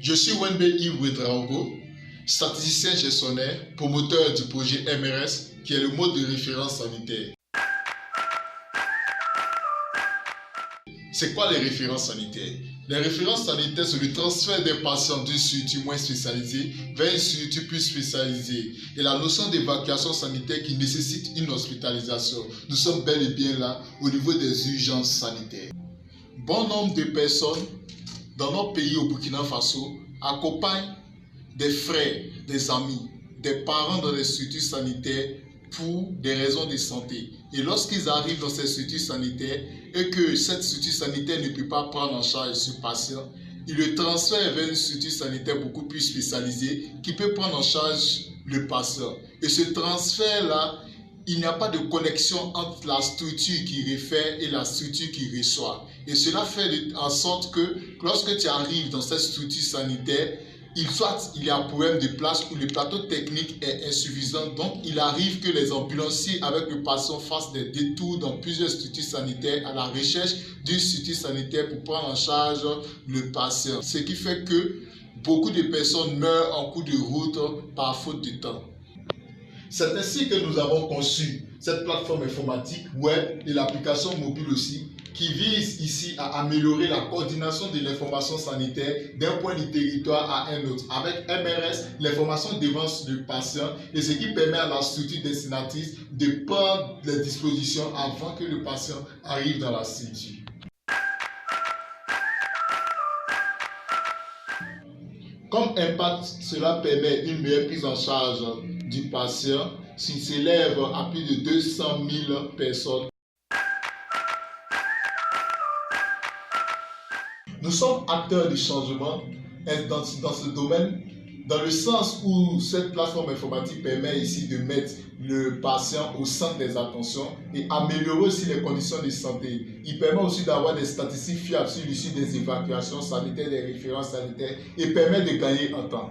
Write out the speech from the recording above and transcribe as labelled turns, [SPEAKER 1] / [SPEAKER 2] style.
[SPEAKER 1] Je suis Wembe Yves Ouedraogo, statisticien gestionnaire, promoteur du projet MRS, qui est le mode de référence sanitaire. C'est quoi les références sanitaires? Les références sanitaires, c'est le transfert des patients d'une structure moins spécialisée vers une structure plus spécialisée. Et la notion d'évacuation sanitaire qui nécessite une hospitalisation. Nous sommes bel et bien là au niveau des urgences sanitaires. Bon nombre de personnes dans notre pays au Burkina Faso accompagnent des frères, des amis, des parents dans les structures sanitaires pour des raisons de santé. Et lorsqu'ils arrivent dans ces structures sanitaires et que cette structure sanitaire ne peut pas prendre en charge ce patient, ils le transfèrent vers une structure sanitaire beaucoup plus spécialisée qui peut prendre en charge le patient. Et ce transfert-là, il n'y a pas de connexion entre la structure qui réfère et la structure qui reçoit. Et cela fait en sorte que lorsque tu arrives dans cette structure sanitaire, soit il y a un problème de place où le plateau technique est insuffisant, donc il arrive que les ambulanciers avec le patient fassent des détours dans plusieurs structures sanitaires à la recherche d'une structure sanitaire pour prendre en charge le patient. Ce qui fait que beaucoup de personnes meurent en cours de route par faute de temps. C'est ainsi que nous avons conçu cette plateforme informatique web et l'application mobile aussi, qui vise ici à améliorer la coordination de l'information sanitaire d'un point du territoire à un autre. Avec MRS, l'information devance le patient et ce qui permet à la structure destinatrice de prendre les dispositions avant que le patient arrive dans la structure. Comme impact, cela permet une meilleure prise en charge du patient s'il s'élève à plus de 200 000 personnes. Nous sommes acteurs du changement dans ce domaine, dans le sens où cette plateforme informatique permet ici de mettre le patient au centre des attentions et améliorer aussi les conditions de santé. Il permet aussi d'avoir des statistiques fiables sur l'issue des évacuations sanitaires, des références sanitaires et permet de gagner en temps.